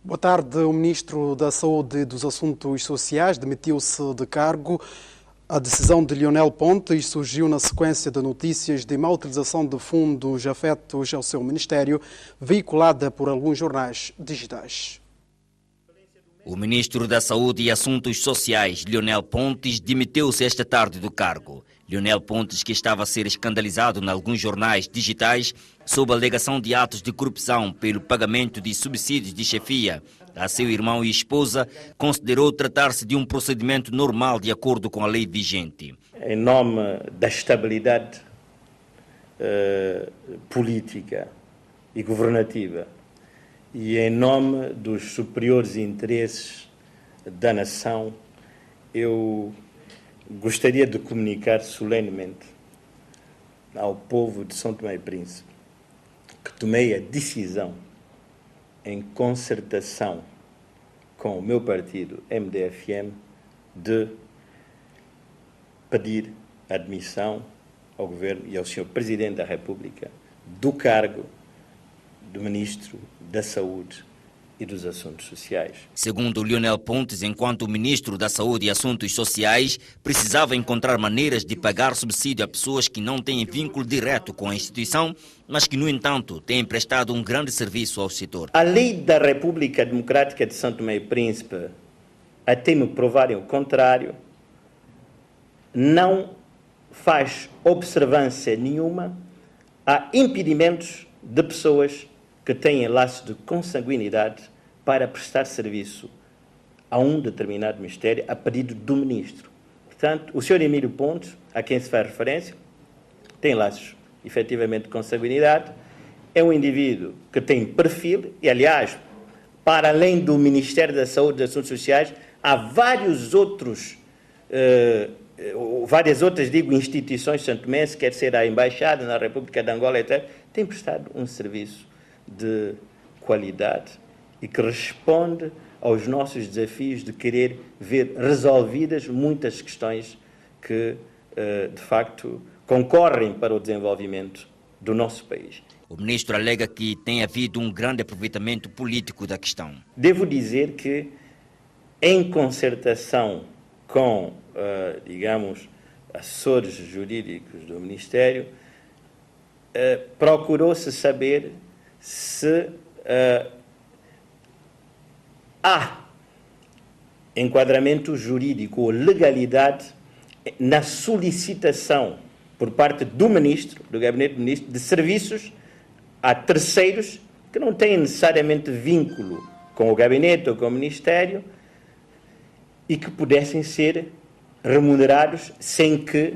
Boa tarde. O Ministro da Saúde e dos Assuntos Sociais demitiu-se de cargo. A decisão de Lionel Pontes surgiu na sequência de notícias de má utilização de fundos afetos ao seu ministério, veiculada por alguns jornais digitais. O Ministro da Saúde e Assuntos Sociais, Lionel Pontes, demitiu-se esta tarde do cargo. Lionel Pontes, que estava a ser escandalizado em alguns jornais digitais sob a alegação de atos de corrupção pelo pagamento de subsídios de chefia a seu irmão e esposa, considerou tratar-se de um procedimento normal de acordo com a lei vigente. Em nome da estabilidade política e governativa e em nome dos superiores interesses da nação, eu gostaria de comunicar solenemente ao povo de São Tomé e Príncipe que tomei a decisão, em concertação com o meu partido, MDFM, de pedir admissão ao Governo e ao Sr. Presidente da República do cargo de Ministro da Saúde e dos Assuntos Sociais. Segundo Lionel Pontes, enquanto Ministro da Saúde e Assuntos Sociais, precisava encontrar maneiras de pagar subsídio a pessoas que não têm vínculo direto com a instituição, mas que, no entanto, têm prestado um grande serviço ao setor. A lei da República Democrática de São Tomé e Príncipe, até me provarem o contrário, não faz observância nenhuma a impedimentos de pessoas que têm laços de consanguinidade para prestar serviço a um determinado ministério a pedido do ministro. Portanto, o Sr. Emílio Pontes, a quem se faz referência, tem laços efetivamente de consanguinidade, é um indivíduo que tem perfil e, aliás, para além do Ministério da Saúde e dos Assuntos Sociais, há várias outras, instituições santomenses, quer ser a Embaixada na República de Angola, etc., tem prestado um serviço de qualidade e que responde aos nossos desafios de querer ver resolvidas muitas questões que, de facto, concorrem para o desenvolvimento do nosso país. O ministro alega que tem havido um grande aproveitamento político da questão. Devo dizer que, em concertação com, assessores jurídicos do Ministério, procurou-se saber se há enquadramento jurídico ou legalidade na solicitação por parte do Ministro, do Gabinete do Ministro, de serviços a terceiros que não têm necessariamente vínculo com o Gabinete ou com o Ministério e que pudessem ser remunerados sem que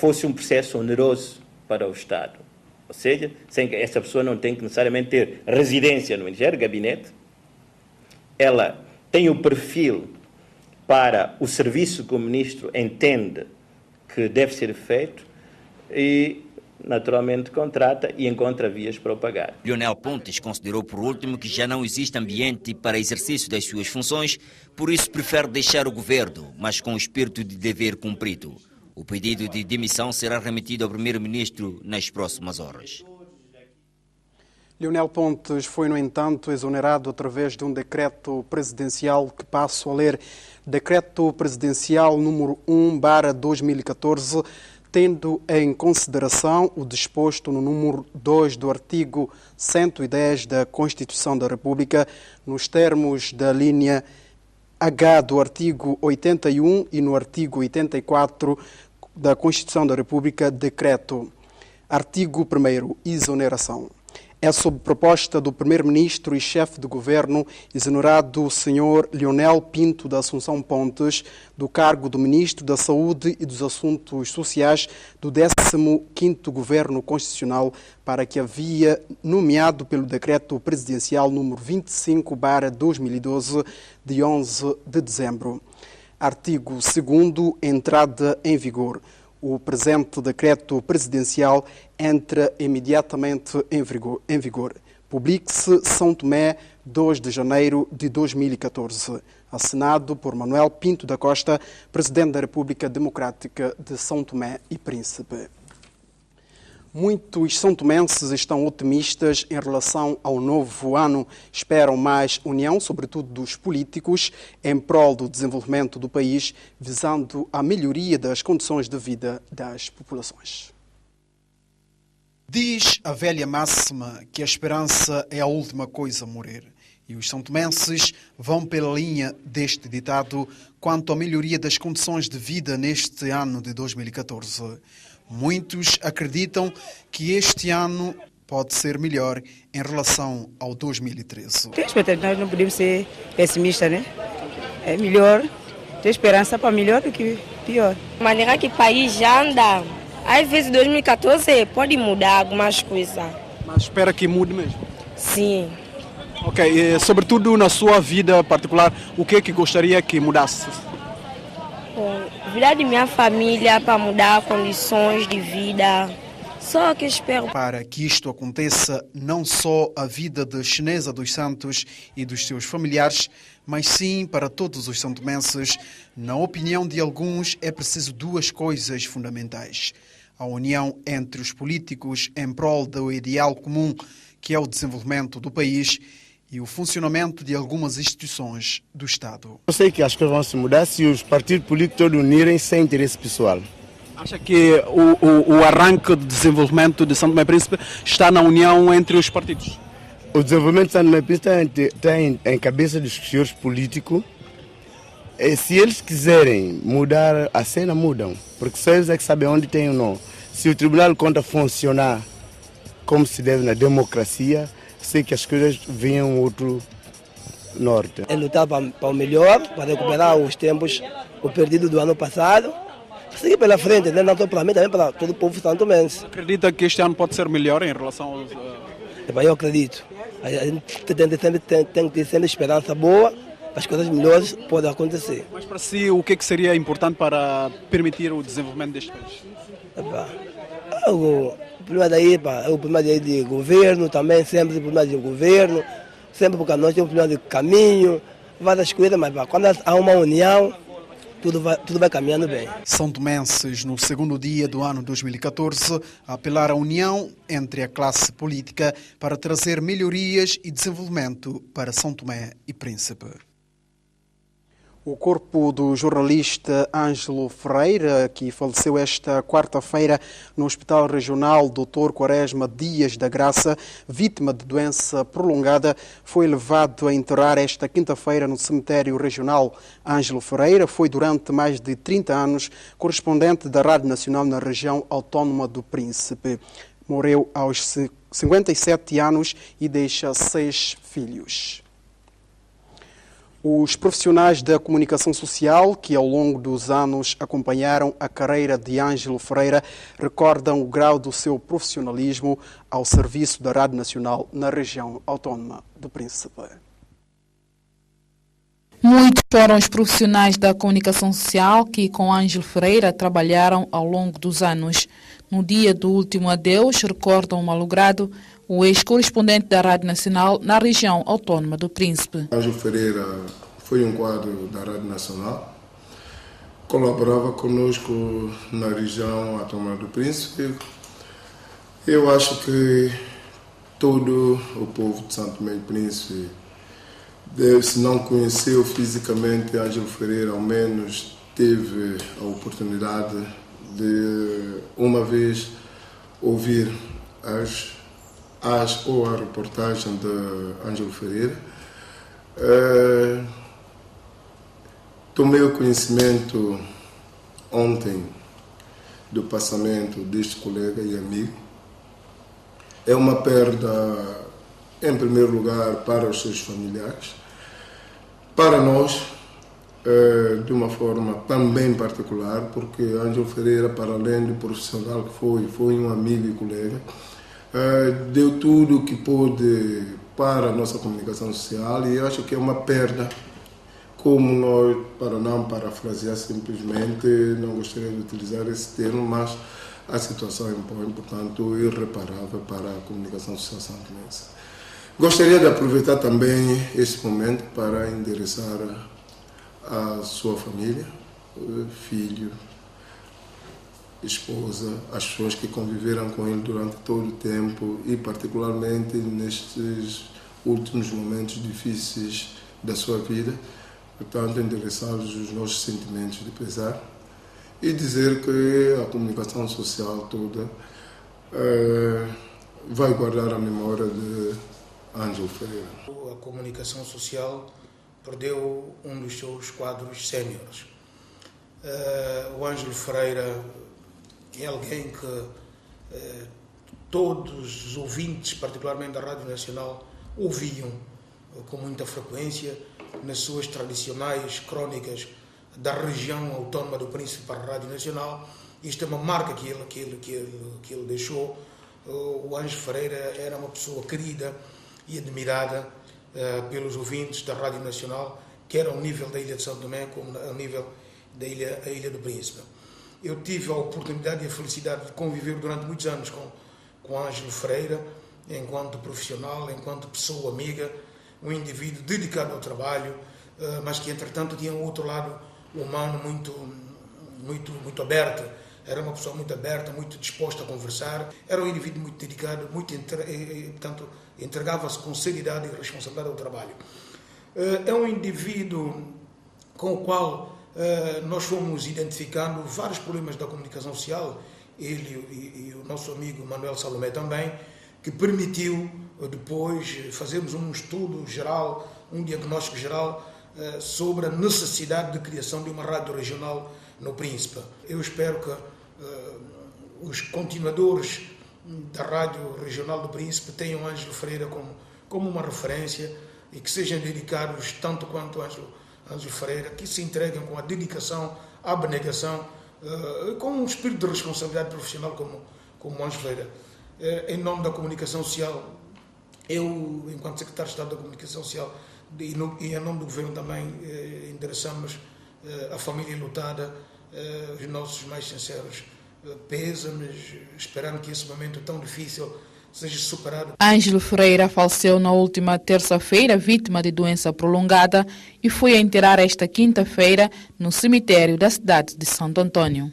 fosse um processo oneroso para o Estado. Ou seja, sem que essa pessoa não tenha que necessariamente ter residência no Ministério, Gabinete, ela tem o perfil para o serviço que o Ministro entende que deve ser feito e, naturalmente, contrata e encontra vias para o pagar. Lionel Pontes considerou, por último, que já não existe ambiente para exercício das suas funções, por isso prefere deixar o governo, mas com o espírito de dever cumprido. O pedido de demissão será remetido ao primeiro-ministro nas próximas horas. Lionel Pontes foi, no entanto, exonerado através de um decreto presidencial que passo a ler. Decreto presidencial número 1/2014, tendo em consideração o disposto no número 2 do artigo 110 da Constituição da República, nos termos da linha H do artigo 81 e no artigo 84 da Constituição da República, decreto. Artigo 1º, exoneração. É sob proposta do Primeiro-Ministro e chefe de Governo, exonerado o Sr. Lionel Pinto da Assunção Pontes, do cargo de Ministro da Saúde e dos Assuntos Sociais do 15º Governo Constitucional, para que havia nomeado pelo Decreto Presidencial número 25/2012, de 11 de dezembro. Artigo 2º, entrada em vigor. O presente decreto presidencial entra imediatamente em vigor. Publique-se São Tomé, 2 de janeiro de 2014. Assinado por Manuel Pinto da Costa, Presidente da República Democrática de São Tomé e Príncipe. Muitos santomenses estão otimistas em relação ao novo ano. Esperam mais união, sobretudo dos políticos, em prol do desenvolvimento do país, visando a melhoria das condições de vida das populações. Diz a velha máxima que a esperança é a última coisa a morrer. E os santomenses vão pela linha deste ditado quanto à melhoria das condições de vida neste ano de 2014. Muitos acreditam que este ano pode ser melhor em relação ao 2013. Nós não podemos ser pessimistas, né? É melhor, ter esperança para melhor do que pior. A maneira que o país já anda, às vezes 2014 pode mudar algumas coisas. Mas espera que mude mesmo? Sim. Ok, e, sobretudo na sua vida particular, o que é que gostaria que mudasse? A vida de minha família para mudar condições de vida. Só que espero. Para que isto aconteça, não só a vida de Chinesa dos Santos e dos seus familiares, mas sim para todos os santomenses, na opinião de alguns, é preciso duas coisas fundamentais. A união entre os políticos em prol do ideal comum, que é o desenvolvimento do país, e o funcionamento de algumas instituições do Estado. Eu sei que as coisas vão se mudar se os partidos políticos todos unirem sem interesse pessoal. Acha que o arranque de desenvolvimento de São Tomé e Príncipe está na união entre os partidos? O desenvolvimento de São Tomé e Príncipe está em cabeça dos senhores políticos. E se eles quiserem mudar a cena, mudam. Porque só eles é que sabem onde tem ou não. Se o Tribunal de Contas funcionar como se deve na democracia, sei que as coisas venham outro norte. É lutar para o melhor, para recuperar os tempos, o perdido do ano passado. Seguir pela frente, né? Não só para mim, também para todo o povo santomense. Acredita que este ano pode ser melhor em relação aos... Eu acredito. A gente tem que ter sempre esperança boa, as coisas melhores podem acontecer. Mas para si, o que é que seria importante para permitir o desenvolvimento deste país? O problema daí é o problema de governo também, sempre o problema de governo, sempre porque nós temos problema de caminho, várias coisas, mas quando há uma união, tudo vai caminhando bem. São tomenses, no segundo dia do ano 2014, a apelar à união entre a classe política para trazer melhorias e desenvolvimento para São Tomé e Príncipe. O corpo do jornalista Ângelo Ferreira, que faleceu esta quarta-feira no Hospital Regional Dr. Quaresma Dias da Graça, vítima de doença prolongada, foi levado a enterrar esta quinta-feira no cemitério regional. Ângelo Ferreira foi durante mais de 30 anos correspondente da Rádio Nacional na região autónoma do Príncipe. Morreu aos 57 anos e deixa 6 filhos. Os profissionais da comunicação social que ao longo dos anos acompanharam a carreira de Ângelo Ferreira recordam o grau do seu profissionalismo ao serviço da Rádio Nacional na região autónoma do Príncipe. Muitos foram os profissionais da comunicação social que com Ângelo Ferreira trabalharam ao longo dos anos. No dia do último adeus, recordam o malogrado o ex-correspondente da Rádio Nacional na região autónoma do Príncipe. Ângelo Ferreira foi um quadro da Rádio Nacional, colaborava conosco na região autónoma do Príncipe. Eu acho que todo o povo de São Tomé e Príncipe, se não conheceu fisicamente Ângelo Ferreira, ao menos teve a oportunidade de uma vez ouvir a reportagem de Ângelo Ferreira. Tomei o conhecimento ontem do passamento deste colega e amigo. É uma perda, em primeiro lugar, para os seus familiares, para nós, de uma forma também particular, porque Ângelo Ferreira, para além do profissional que foi um amigo e colega, deu tudo o que pôde para a nossa comunicação social, e eu acho que é uma perda, como nós, para não parafrasear simplesmente, não gostaria de utilizar esse termo, mas a situação impõe, portanto, irreparável para a comunicação social santomense. Gostaria de aproveitar também este momento para endereçar a sua família, filho, esposa, as pessoas que conviveram com ele durante todo o tempo e particularmente nestes últimos momentos difíceis da sua vida. Portanto, endereçar-lhes os nossos sentimentos de pesar e dizer que a comunicação social toda vai guardar a memória de Ângelo Ferreira. A comunicação social perdeu um dos seus quadros séniores. O Ângelo Ferreira é alguém que todos os ouvintes, particularmente da Rádio Nacional, ouviam com muita frequência nas suas tradicionais crónicas da região autónoma do Príncipe para a Rádio Nacional. Isto é uma marca que ele deixou. O Ângelo Ferreira era uma pessoa querida e admirada pelos ouvintes da Rádio Nacional, quer ao nível da Ilha de São Tomé, como ao nível da Ilha do Príncipe. Eu tive a oportunidade e a felicidade de conviver durante muitos anos com Ângelo Ferreira, enquanto profissional, enquanto pessoa amiga, um indivíduo dedicado ao trabalho, mas que, entretanto, tinha um outro lado humano muito aberto. Era uma pessoa muito aberta, muito disposta a conversar. Era um indivíduo muito dedicado, portanto, entregava-se com seriedade e responsabilidade ao trabalho. É um indivíduo com o qual nós fomos identificando vários problemas da comunicação social, ele e o nosso amigo Manuel Salomé também, que permitiu depois fazermos um estudo geral, um diagnóstico geral sobre a necessidade de criação de uma rádio regional no Príncipe. Eu espero que os continuadores da Rádio Regional do Príncipe tenham Ângelo Ferreira como uma referência e que sejam dedicados tanto quanto Ângelo Ferreira, que se entreguem com a dedicação, a abnegação, com um espírito de responsabilidade profissional como Ângelo Ferreira. Em nome da comunicação social, eu, enquanto secretário de Estado da Comunicação Social, e em nome do Governo também, endereçamos à família enlutada os nossos mais sinceros pêsames, esperando que esse momento tão difícil seja superado. Ângelo Ferreira faleceu na última terça-feira, vítima de doença prolongada, e foi a enterrar esta quinta-feira no cemitério da cidade de Santo Antônio.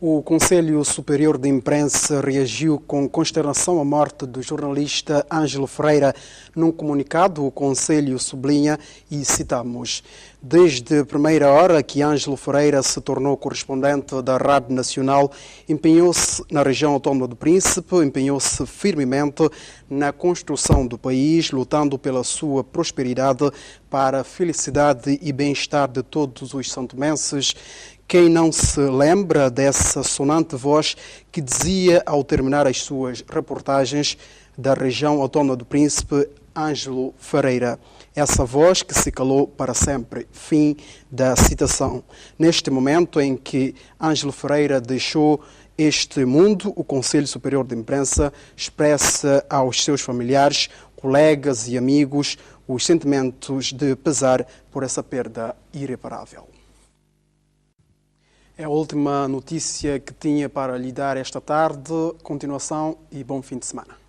O Conselho Superior de Imprensa reagiu com consternação à morte do jornalista Ângelo Ferreira. Num comunicado, o Conselho sublinha, e citamos: desde a primeira hora que Ângelo Ferreira se tornou correspondente da Rádio Nacional, empenhou-se na região autónoma do Príncipe, empenhou-se firmemente na construção do país, lutando pela sua prosperidade para a felicidade e bem-estar de todos os santomenses. Quem não se lembra dessa sonante voz que dizia, ao terminar as suas reportagens da região autónoma do Príncipe, Ângelo Ferreira. Essa voz que se calou para sempre. Fim da citação. Neste momento em que Ângelo Ferreira deixou este mundo, o Conselho Superior de Imprensa expressa aos seus familiares, colegas e amigos os sentimentos de pesar por essa perda irreparável. É a última notícia que tinha para lhe dar esta tarde. Continuação e bom fim de semana.